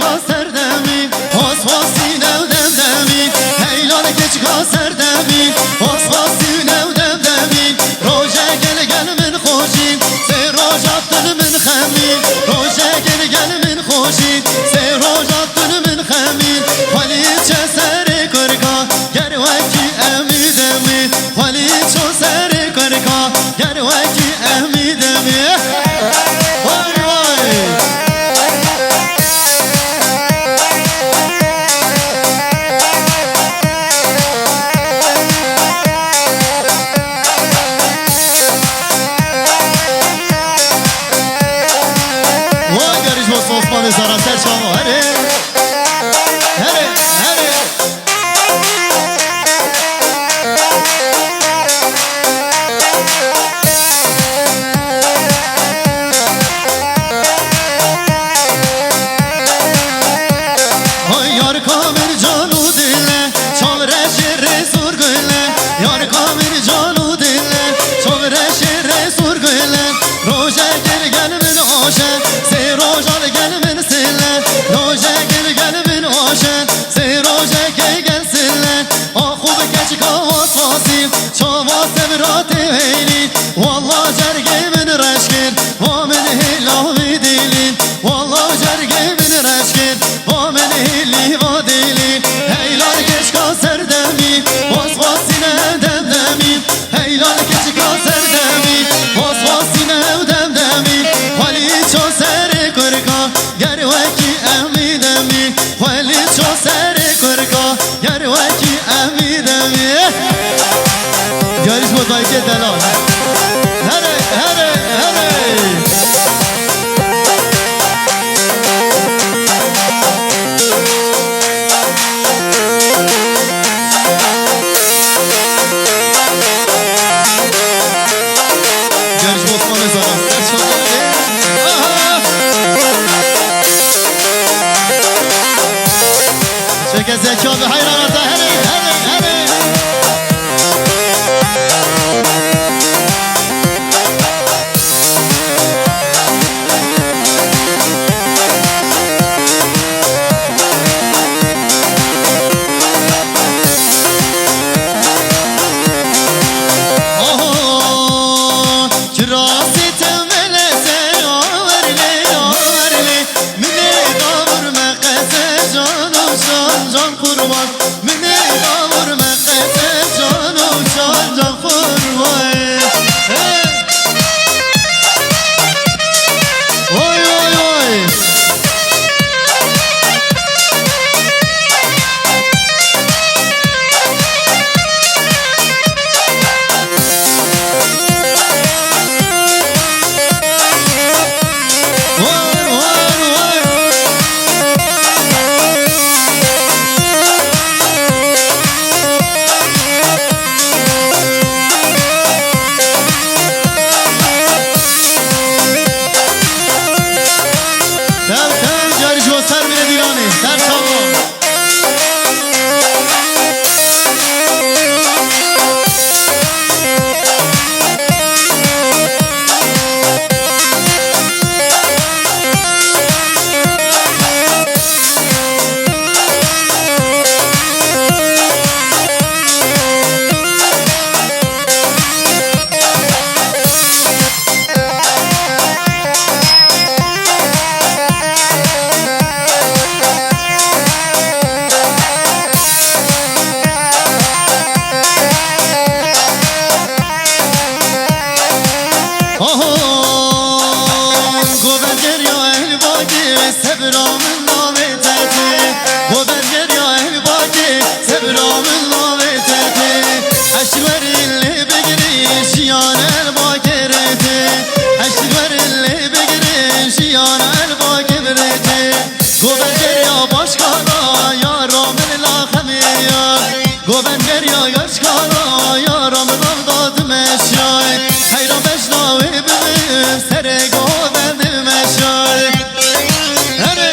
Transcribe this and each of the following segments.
geçka serdemi Osvasi nevdemdemi Heylal geçka serdemi Osvasi nevdemdemi Roje gel min خوشی Se rojat dil min خمین Roje gel min خوشی Se rojat dil min خمین Vali çe seri kurka Gerveki emidemi Vali ço seri kurka Gerveki emidemi Vay vay Osmanlı sana serçamı hadi hadi hadi Ay yar kamil canu dinle çal reşire sur gülle Yar kamil canu dinle çal reşire sur gülle Roje gel min hoşe se roja gel min sille Roje gel min hoşe se roje gel sille Ahub geç kavas vasim çavas evrat eyni Wallah cerge min reşkin va min hilavi dilin Wallah cerge min reşkin va min hilavi dilin Heylal geç ka serdemi vasvasine demdemi Heylal geç ka serdemi vasvasine demdemi Vali ço seri kurka gerveki emidemi Vali ço seri kurka gerveki emidemi Görüş bu dayıke delal Hele hele hele Görüş Osmanlı sana Şeke zeka ve hayranata hele hele hele Oho kirasi temele se averle averle Mine davur meqese canu can kurban Mine davur meqese canu can kurban Oy oy oy Var var var Ter ter yarış o ser bile dirani Ter çalma Gober ya ehl baki sebramın naveteti Gober ya ehl baki sebramın naveteti Eşverilli begri şiyan el bakireti Eşverilli begri şiyan el bakireti Gober ya başkana ya ramil la khamiya Gober ya başkana ya ramil avdad meşay Hayra beşnavi bim sere gober meşay Hadi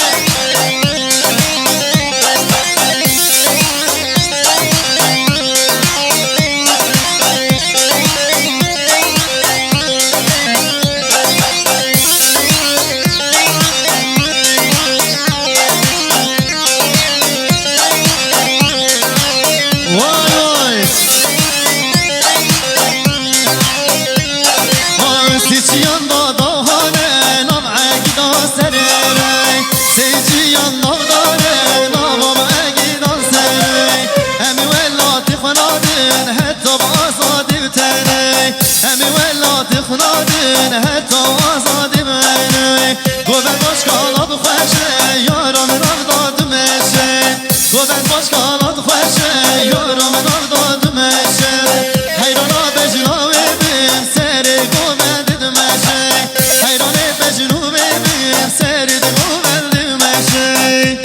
چیان نادارن آبام اگی دانسن امی ولاتی خنادن حتی آزادی بتنه امی ولاتی خنادن حتی آزادی بتنه گوبن باشکالا بخوشه یارم نرداد میشه گوبن باشکالا بخوشه یارم نرداد میشه حیرانا بجنو ببین سری گوبن دید میشه حیرانه بجنو ببین سری گوبن دید میشه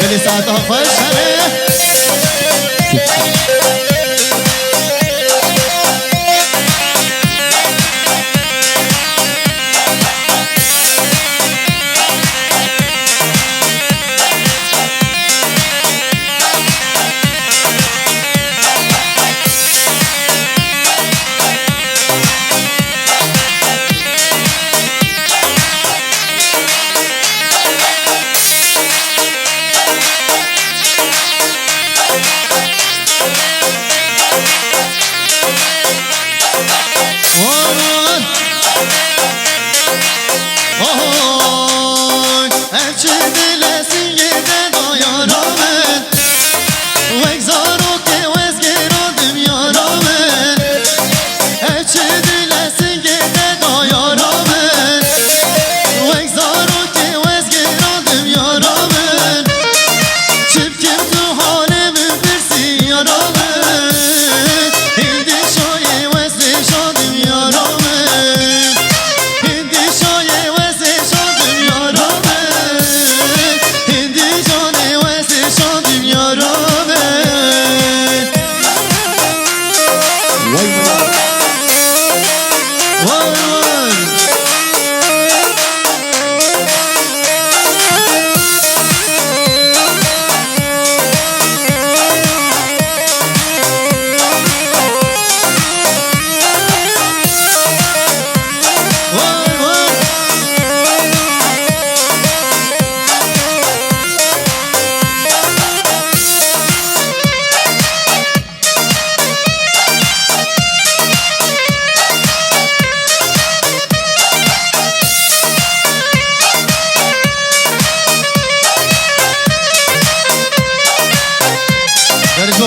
بلی ساعت ها خوش هره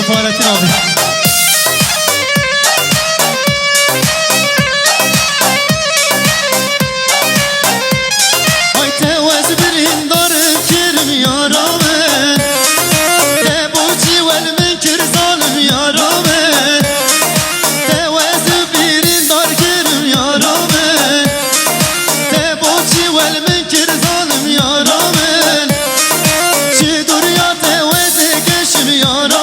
Fahrettin abi. Ay tevez birin darım kirim yaramen Te bu civel min kir zalim yaramen Tevez birin dar kirim yaramen Te bu civel min kir zalim yaramen Çi dur ya tevez keşim yaramen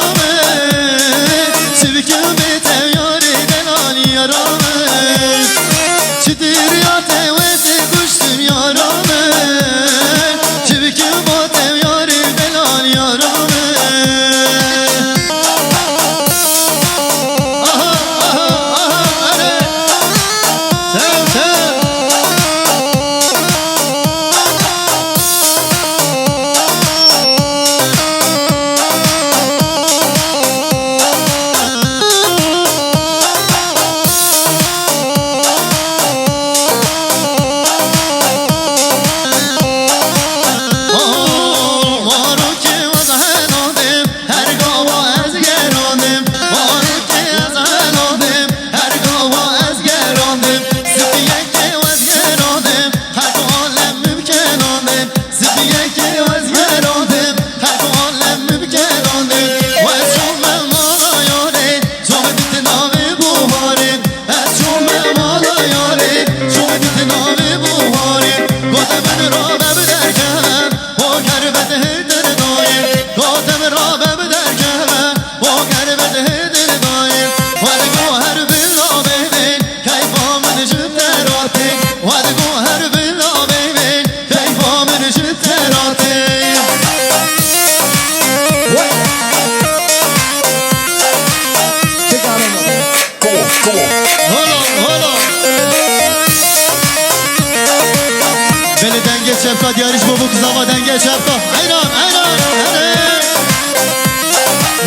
شفقة دياريش بابوك زما دنگه شفقة هيران هيران هري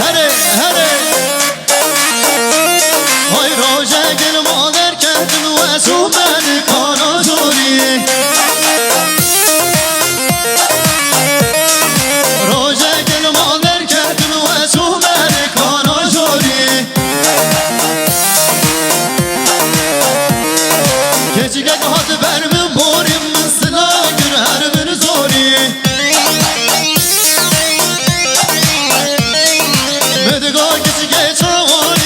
هري هري شومد کانا جوری روژه گل مادر کردن و شومد کانا جوری keçige hadi vermin borim mesela gür her bir zori Mediga keçige çağır